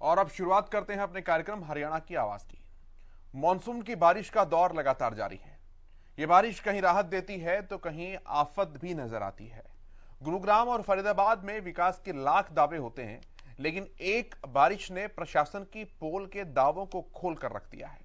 और अब शुरुआत करते हैं अपने कार्यक्रम हरियाणा की आवाज की। मॉनसून की बारिश का दौर लगातार जारी है। ये बारिश कहीं राहत देती है तो कहीं आफत भी नजर आती है। गुरुग्राम और फरीदाबाद में विकास के लाख दावे होते हैं, लेकिन एक बारिश ने प्रशासन की पोल के दावों को खोल कर रख दिया है।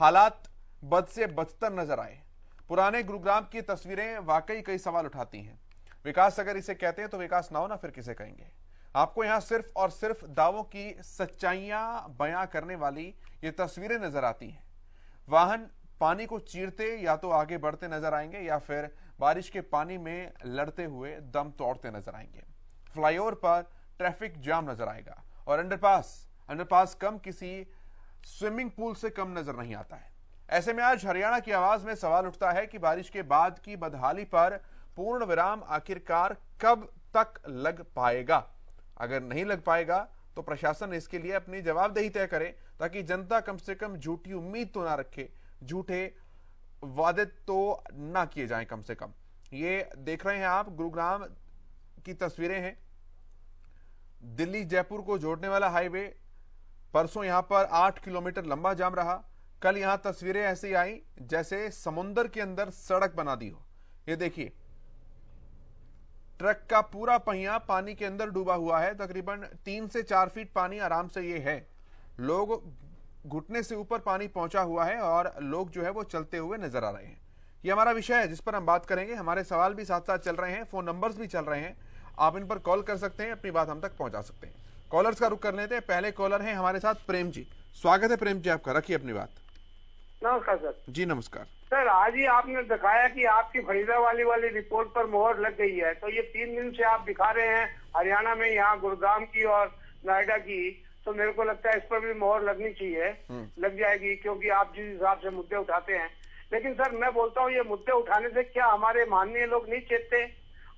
हालात बद से बदतर नजर आए। पुराने गुरुग्राम की तस्वीरें वाकई कई सवाल उठाती हैं। विकास अगर इसे कहते हैं तो विकास ना हो ना फिर किसे कहेंगे। आपको यहां सिर्फ और सिर्फ दावों की सच्चाइयां बयां करने वाली ये तस्वीरें नजर आती हैं। वाहन पानी को चीरते या तो आगे बढ़ते नजर आएंगे या फिर बारिश के पानी में लड़ते हुए दम तोड़ते नजर आएंगे। फ्लाईओवर पर ट्रैफिक जाम नजर आएगा और अंडरपास कम किसी स्विमिंग पूल से कम नजर नहीं आता है। ऐसे में आज हरियाणा की आवाज में सवाल उठता है कि बारिश के बाद की बदहाली पर पूर्ण विराम आखिरकार कब तक लग पाएगा। अगर नहीं लग पाएगा तो प्रशासन इसके लिए अपनी जवाबदेही तय करे, ताकि जनता कम से कम झूठी उम्मीद तो ना रखे, झूठे वादे तो ना किए जाएं कम से कम। ये देख रहे हैं आप, गुरुग्राम की तस्वीरें हैं। दिल्ली जयपुर को जोड़ने वाला हाईवे, परसों यहां पर 8 किलोमीटर लंबा जाम रहा। कल यहां तस्वीरें ऐसी आई जैसे समुद्र के अंदर सड़क बना दी हो। ये देखिए, ट्रक का पूरा पहिया पानी के अंदर डूबा हुआ है। तकरीबन 3 से 4 फीट पानी आराम से ये है। लोग घुटने से ऊपर पानी पहुंचा हुआ है और लोग जो है वो चलते हुए नजर आ रहे हैं। ये हमारा विषय है जिस पर हम बात करेंगे। हमारे सवाल भी साथ साथ चल रहे हैं, फोन नंबर्स भी चल रहे हैं। आप इन पर कॉल कर सकते हैं, अपनी बात हम तक पहुंचा सकते हैं। कॉलर्स का रुख कर लेते हैं। पहले कॉलर हैं हमारे साथ प्रेम जी। स्वागत है प्रेम जी आपका, रखिए अपनी बात। नमस्कार सर। जी नमस्कार सर, आज ही आपने दिखाया कि आपकी फरीदाबाद वाली रिपोर्ट पर मोहर लग गई है, तो ये 3 दिन से आप दिखा रहे हैं हरियाणा में, यहाँ गुरुग्राम की और नोएडा की, तो मेरे को लगता है इस पर भी मोहर लगनी चाहिए। लग जाएगी, क्योंकि आप जिस हिसाब से मुद्दे उठाते हैं। लेकिन सर मैं बोलता हूँ, ये मुद्दे उठाने से क्या हमारे माननीय लोग नहीं चेतते?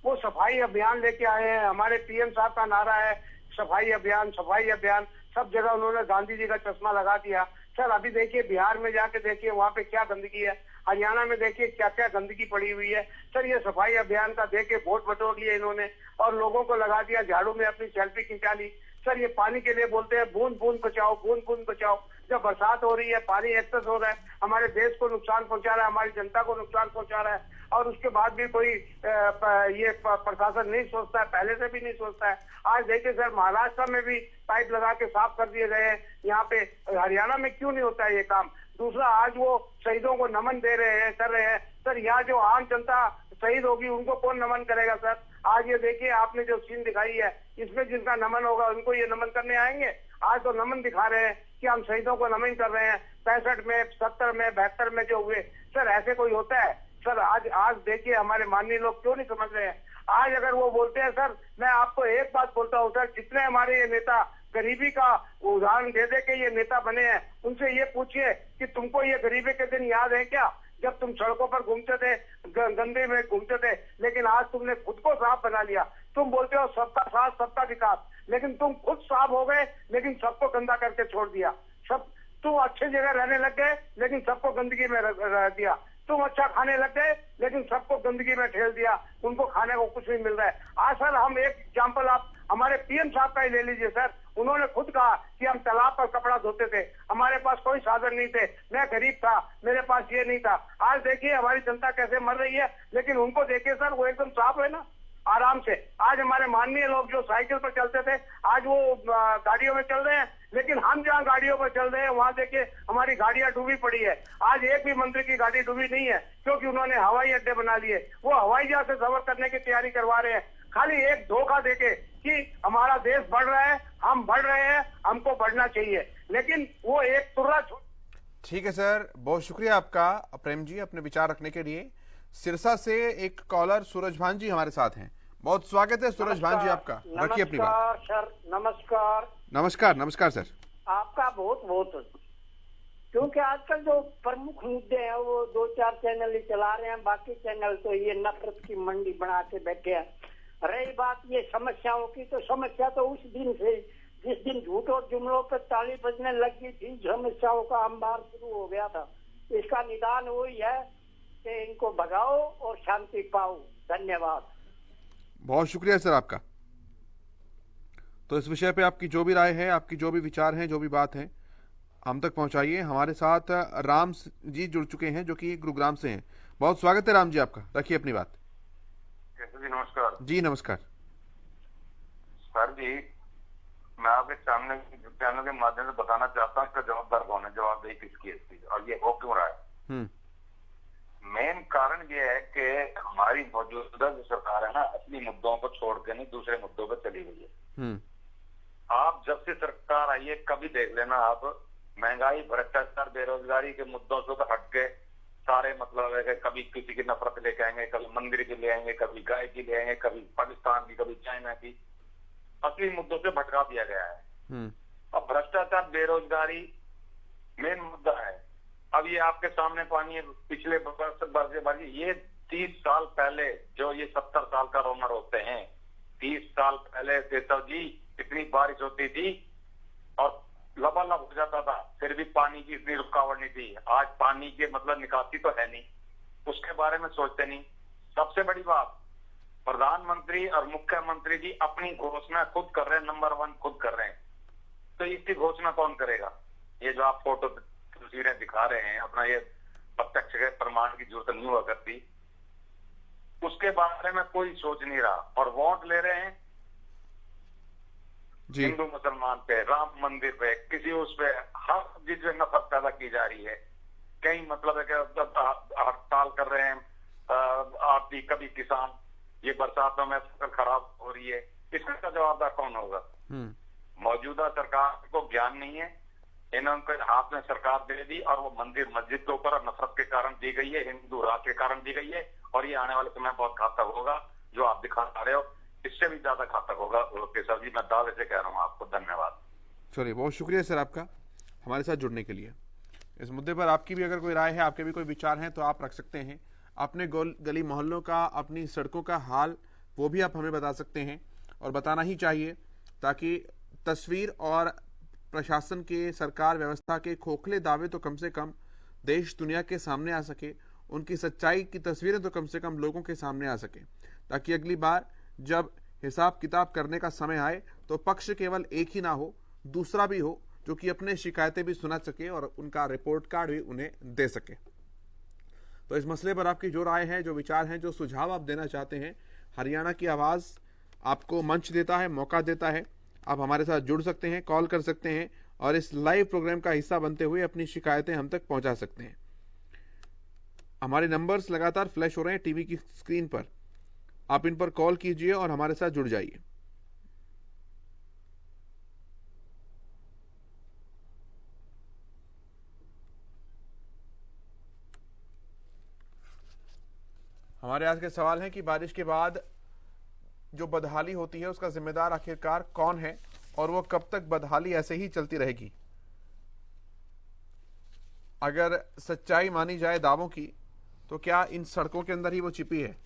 वो सफाई अभियान लेके आए हैं, हमारे पीएम साहब का नारा है सफाई अभियान सफाई अभियान। सब जगह उन्होंने गांधी जी का चश्मा लगा दिया। सर अभी देखिए, बिहार में जाके देखिए वहाँ पे क्या गंदगी है, हरियाणा में देखिए क्या क्या गंदगी पड़ी हुई है। सर ये सफाई अभियान का देके वोट बटोर लिए इन्होंने और लोगों को लगा दिया, झाड़ू में अपनी सेल्फी खिंचा ली। सर ये पानी के लिए बोलते हैं बूंद बूंद बचाओ, बूंद बूंद बचाओ। जब बरसात हो रही है, पानी एक्सेस हो रहा है, हमारे देश को नुकसान पहुंचा रहा है, हमारी जनता को नुकसान पहुंचा रहा है, और उसके बाद भी कोई ये प्रशासन नहीं सोचता है, पहले से भी नहीं सोचता है। आज देखिए सर, महाराष्ट्र में भी पाइप लगा के साफ कर दिए गए हैं, यहाँ पे हरियाणा में क्यों नहीं होता है ये काम? दूसरा, आज वो शहीदों को नमन दे रहे हैं, कर रहे हैं। सर यहाँ जो आम जनता शहीद होगी उनको कौन नमन करेगा सर? आज ये देखिए आपने जो सीन दिखाई है, इसमें जिनका नमन होगा उनको ये नमन करने आएंगे? आज तो नमन दिखा रहे हैं कि हम शहीदों को नमन कर रहे हैं, 65 में, 70 में, 72 में जो हुए। सर ऐसे कोई होता है? सर आज देखिए हमारे माननीय लोग क्यों नहीं समझ रहे हैं। आज अगर वो बोलते हैं, सर मैं आपको एक बात बोलता हूँ सर, जितने हमारे ये नेता गरीबी का उदाहरण दे दे के ये नेता बने हैं, उनसे ये पूछिए कि तुमको ये गरीबी के दिन याद है क्या, जब तुम सड़कों पर घूमते थे, गंदे में घूमते थे। लेकिन आज तुमने खुद को साफ बना लिया। तुम बोलते हो सबका साथ सबका विकास, लेकिन तुम खुद साफ हो गए, लेकिन सबको गंदा करके छोड़ दिया। सब तुम अच्छी जगह रहने लग गए, लेकिन सबको गंदगी में रह दिया। तुम अच्छा खाने लग गए, लेकिन सबको गंदगी में ठेल दिया, उनको खाने को कुछ नहीं मिल रहा है। आज सर हम एक एग्जाम्पल आप हमारे पीएम साहब का ही ले लीजिए सर। उन्होंने खुद कहा कि हम तालाब पर कपड़ा धोते थे, हमारे पास कोई साधन नहीं थे, मैं गरीब था, मेरे पास ये नहीं था। आज देखिए हमारी जनता कैसे मर रही है, लेकिन उनको देखिए सर, वो एकदम साफ है ना, आराम से। आज हमारे माननीय लोग जो साइकिल पर चलते थे, आज वो गाड़ियों में चल रहे हैं। लेकिन हम जहाँ गाड़ियों पर चल रहे हैं वहाँ देखिए हमारी गाड़ियां डूबी पड़ी है। आज एक भी मंत्री की गाड़ी डूबी नहीं है, क्योंकि उन्होंने हवाई अड्डे बना लिए। वो हवाई जहाज से सफर करने की तैयारी करवा रहे हैं, खाली एक धोखा देके कि हमारा देश बढ़ रहा है, हम बढ़ रहे हैं, हमको बढ़ना चाहिए। लेकिन वो एक तुर्रा। ठीक है सर, बहुत शुक्रिया आपका प्रेम जी अपने विचार रखने के लिए। सिरसा से एक कॉलर सूरज भान जी हमारे साथ हैं। बहुत स्वागत है सूरज भान जी आपका, रखिए अपनी बात। सर नमस्कार। नमस्कार नमस्कार सर, आपका बहुत बहुत, क्योंकि आजकल जो प्रमुख मुद्दे हैं वो 2-4 चैनल ही चला रहे हैं, बाकी चैनल तो ये नफरत की मंडी बना के बैठे हैं। रही बात ये समस्याओं की, तो समस्या तो उस दिन से जिस दिन झूठ और जुमलों पर ताली बजने लगी थी, समस्याओं का अंबार शुरू हो गया था। इसका निदान वही है कि इनको भगाओ और शांति पाओ। धन्यवाद। बहुत शुक्रिया सर आपका। तो इस विषय पे आपकी जो भी राय है, आपकी जो भी विचार हैं, जो भी बात है, हम तक पहुंचाइए। हमारे साथ राम जी जुड़ चुके हैं जो कि गुरुग्राम से हैं। बहुत स्वागत है राम जी आपका, रखिए अपनी बात। जी नमस्कार। जी नमस्कार सर जी, मैं आपके सामने चैनल के माध्यम से बताना चाहता हूँ इसका जवाबदार कौन है, जवाबदेही किसकी है इसकी, और ये हो क्यों रहा है। मेन कारण ये है कि हमारी मौजूदा जो सरकार है ना, असली मुद्दों को छोड़ के नहीं दूसरे मुद्दों पर चली गई है। आप जब से सरकार आई है कभी देख लेना आप, महंगाई, भ्रष्टाचार, बेरोजगारी के मुद्दों से तो हट के सारे मतलब है कि कभी किसी की नफरत लेके आएंगे, कभी मंदिर की ले आएंगे, कभी गाय की ले आएंगे, कभी पाकिस्तान की, कभी चाइना की। असली मुद्दों से भटका दिया गया है। अब भ्रष्टाचार, बेरोजगारी मेन मुद्दा है। अब ये आपके सामने पानी है, पिछले वर्ष ये 30 साल पहले जो ये 70 साल का रोना रोते हैं, 30 साल पहले केशव जी इतनी बारिश होती थी और लबालब हो जाता था, फिर भी पानी की इतनी रुकावट नहीं थी। आज पानी के मतलब निकासी तो है नहीं, उसके बारे में सोचते नहीं। सबसे बड़ी बात, प्रधानमंत्री और मुख्यमंत्री जी अपनी घोषणा खुद कर रहे हैं, नंबर 1 खुद कर रहे हैं, तो इसकी घोषणा कौन करेगा। ये जो आप फोटो तस्वीरें दिखा रहे हैं, अपना ये प्रत्यक्ष प्रमाण की जरूरत नहीं हुआ करती, उसके बारे में कोई सोच नहीं रहा। और वोट ले रहे हैं हिंदू मुसलमान पे, राम मंदिर पे, किसी उस पे, हर चीज में नफरत पैदा की जा रही है। कई मतलब है कि हड़ताल कर रहे हैं आप भी, कभी किसान, ये बरसातों में फसल खराब हो रही है, इसका जवाबदार कौन होगा। मौजूदा सरकार को ज्ञान नहीं है, इन्होंने हाथ में सरकार दे दी और वो मंदिर मस्जिद के ऊपर नफरत के कारण दी गई है, हिंदू राज के कारण दी गई है, और ये आने वाले समय बहुत घातक होगा। जो आप दिखा रहे हो इससे भी ज्यादा घातक होगा। केशव जी, मैं दावे से कह रहा हूँ आपको। धन्यवाद। चलिए, बहुत शुक्रिया सर आपका हमारे साथ जुड़ने के लिए। इस मुद्दे पर आपकी भी अगर कोई राय है, आपके भी कोई विचार हैं तो आप रख सकते हैं। अपने गली मोहल्लों का, अपनी सड़कों का हाल वो भी आप हमें बता सकते हैं, और बताना ही चाहिए, ताकि तस्वीर और प्रशासन के, सरकार व्यवस्था के खोखले दावे तो कम से कम देश दुनिया के सामने आ सके, उनकी सच्चाई की तस्वीरें तो कम से कम लोगों के सामने आ सके, ताकि अगली बार जब हिसाब किताब करने का समय आए तो पक्ष केवल एक ही ना हो, दूसरा भी हो, जो कि अपने शिकायतें भी सुना सके और उनका रिपोर्ट कार्ड भी उन्हें दे सके। तो इस मसले पर आपकी जो राय है, जो विचार हैं, जो सुझाव आप देना चाहते हैं, हरियाणा की आवाज़ आपको मंच देता है, मौका देता है। आप हमारे साथ जुड़ सकते हैं, कॉल कर सकते हैं और इस लाइव प्रोग्राम का हिस्सा बनते हुए अपनी शिकायतें हम तक पहुंचा सकते हैं। हमारे नंबर्स लगातार फ्लैश हो रहे हैं टीवी की स्क्रीन पर, आप इन पर कॉल कीजिए और हमारे साथ जुड़ जाइए। हमारे आज के सवाल हैं कि बारिश के बाद जो बदहाली होती है उसका जिम्मेदार आखिरकार कौन है, और वो कब तक बदहाली ऐसे ही चलती रहेगी। अगर सच्चाई मानी जाए दावों की, तो क्या इन सड़कों के अंदर ही वो छिपी है।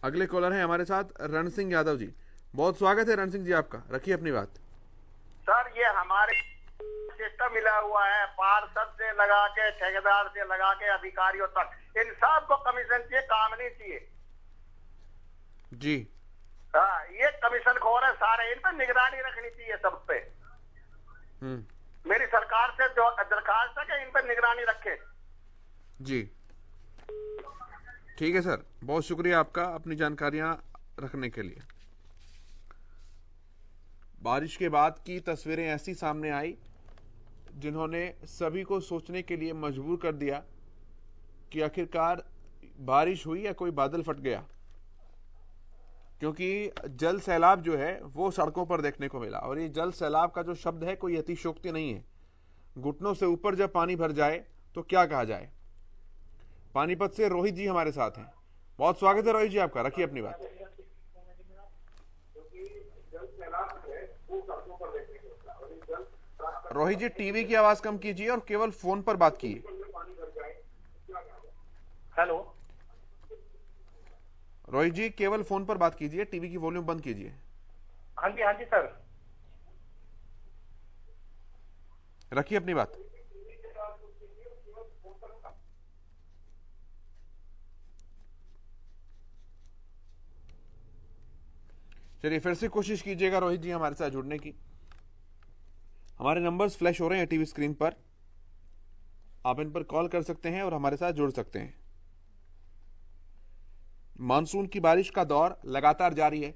अगले कॉलर हैं हमारे साथ रण सिंह यादव जी। बहुत स्वागत है रण सिंह जी आपका, रखिए अपनी बात। सर, ये हमारे सिस्टम मिला हुआ है, पार्षद से लगा के, ठेकेदार से लगा के, अधिकारियों तक, इन सब को कमीशन चाहिए, काम नहीं चाहिए जी। हाँ, ये कमीशन खोर है सारे, इन पर निगरानी रखनी चाहिए सब पे। मेरी सरकार से जो दरखास्त है कि इन पर निगरानी रखे। जी ठीक है सर, बहुत शुक्रिया आपका अपनी जानकारियां रखने के लिए। बारिश के बाद की तस्वीरें ऐसी सामने आई जिन्होंने सभी को सोचने के लिए मजबूर कर दिया कि आखिरकार बारिश हुई या कोई बादल फट गया, क्योंकि जल सैलाब जो है वो सड़कों पर देखने को मिला। और ये जल सैलाब का जो शब्द है कोई अतिशयोक्ति नहीं है। घुटनों से ऊपर जब पानी भर जाए तो क्या कहा जाए। पानीपत से रोहित जी हमारे साथ हैं। बहुत स्वागत है रोहित जी आपका, रखिए अपनी बात। रोहित जी, टीवी की आवाज कम कीजिए और केवल फोन पर बात कीजिए। हेलो रोहित जी, केवल फोन पर बात कीजिए, टीवी की वॉल्यूम बंद कीजिए। हाँ जी सर, रखिए अपनी बात। चलिए फिर से कोशिश कीजिएगा रोहित जी हमारे साथ जुड़ने की। हमारे नंबर्स फ्लैश हो रहे हैं टीवी स्क्रीन पर, आप इन पर कॉल कर सकते हैं और हमारे साथ जुड़ सकते हैं। मानसून की बारिश का दौर लगातार जारी है।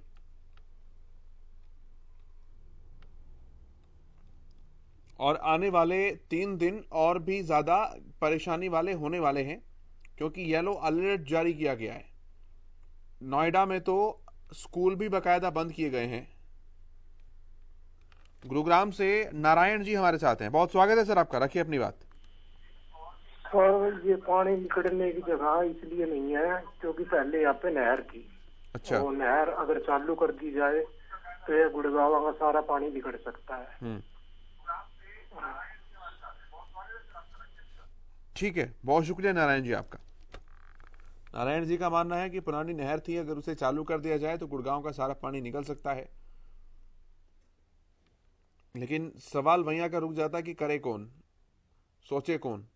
और आने वाले 3 दिन और भी ज्यादा परेशानी वाले होने वाले हैं, क्योंकि येलो अलर्ट जारी किया गया है। नोएडा में तो स्कूल भी बाकायदा बंद किए गए हैं। गुरुग्राम से नारायण जी हमारे साथ हैं, बहुत स्वागत है सर आपका, रखिए अपनी बात। सर ये पानी निकलने की जगह इसलिए नहीं है क्योंकि पहले यहाँ पे नहर थी। अच्छा। तो नहर अगर चालू कर दी जाए तो ये गुड़गांव का सारा पानी बिगड़ सकता है। ठीक है, बहुत शुक्रिया नारायण जी आपका। नारायण जी का मानना है कि पुरानी नहर थी, अगर उसे चालू कर दिया जाए तो गुड़गांव का सारा पानी निकल सकता है। लेकिन सवाल वहीं आकर रुक जाता कि करे कौन, सोचे कौन।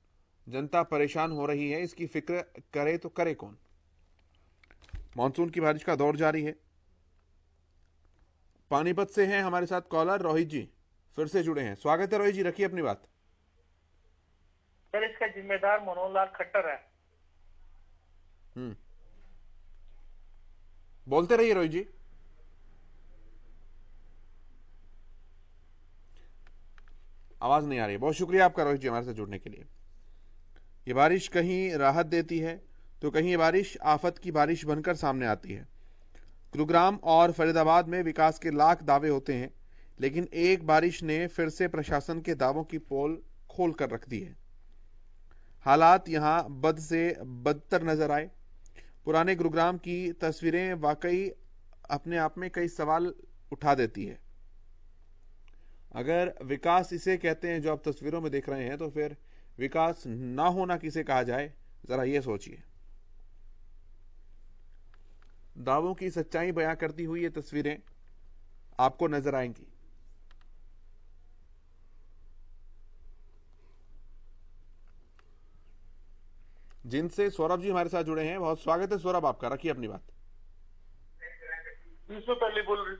जनता परेशान हो रही है, इसकी फिक्र करे तो करे कौन। मानसून की बारिश का दौर जारी है। पानीपत से हैं हमारे साथ कॉलर रोहित जी, फिर से जुड़े हैं, स्वागत है रोहित जी, रखिए अपनी बात। सर इसका जिम्मेदार मनोहर लाल खट्टर है। बोलते रहिए रोहित जी। आवाज नहीं आ रही है। बहुत शुक्रिया आपका रोहित जी हमारे साथ जुड़ने के लिए। ये बारिश कहीं राहत देती है तो कहीं ये बारिश आफत की बारिश बनकर सामने आती है। गुरुग्राम और फरीदाबाद में विकास के लाख दावे होते हैं, लेकिन एक बारिश ने फिर से प्रशासन के दावों की पोल खोल कर रख दी है। हालात यहां बद से बदतर नजर आए। पुराने गुरुग्राम की तस्वीरें वाकई अपने आप में कई सवाल उठा देती है। अगर विकास इसे कहते हैं जो आप तस्वीरों में देख रहे हैं, तो फिर विकास ना होना किसे कहा जाए, जरा ये सोचिए। दावों की सच्चाई बयां करती हुई ये तस्वीरें आपको नजर आएंगी। जिनसे सौरभ जी हमारे साथ जुड़े हैं, बहुत स्वागत है सौरभ आपका, रखिए अपनी बात। इसमें पहले बोल रही।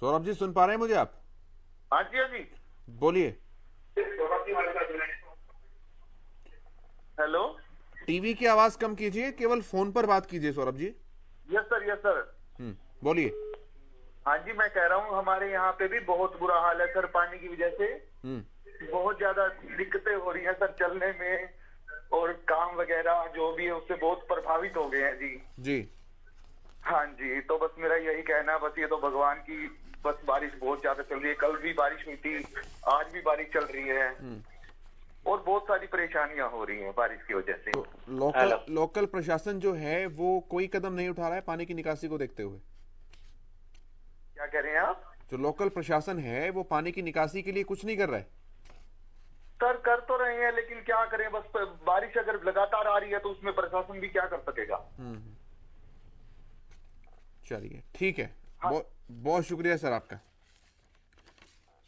सौरभ जी सुन पा रहे हैं मुझे आप? हाँ जी, हाँ जी, बोलिए। हेलो। टीवी की आवाज कम कीजिए, केवल फोन पर बात कीजिए Saurabh ji. Yes sir, yes sir. बोलिए। हाँ जी, मैं कह रहा हूँ हमारे यहाँ पे भी बहुत बुरा हाल है सर, पानी की वजह से बहुत ज्यादा दिक्कतें हो रही है सर चलने में, और काम वगैरह जो भी है उससे बहुत प्रभावित हो गए हैं जी। जी हाँ जी, तो बस मेरा यही कहना है, बस ये तो भगवान की बस बारिश बहुत ज्यादा चल रही है। कल भी बारिश हुई थी, आज भी बारिश चल रही है, और बहुत सारी परेशानियां हो रही हैं बारिश की वजह से। तो लोकल प्रशासन जो है वो कोई कदम नहीं उठा रहा है पानी की निकासी को देखते हुए? क्या कह रहे हैं आप? जो लोकल प्रशासन है वो पानी की निकासी के लिए कुछ नहीं कर रहा है? सर कर तो रहे हैं, लेकिन क्या करें, बस बारिश अगर लगातार आ रही है तो उसमें प्रशासन भी क्या कर सकेगा। चलिए ठीक है। हाँ। बहुत शुक्रिया सर आपका।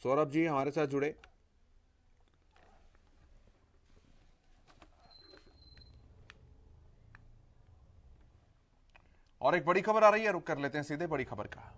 सौरभ जी हमारे साथ जुड़े। और एक बड़ी खबर आ रही है, रुक कर लेते हैं सीधे बड़ी खबर का।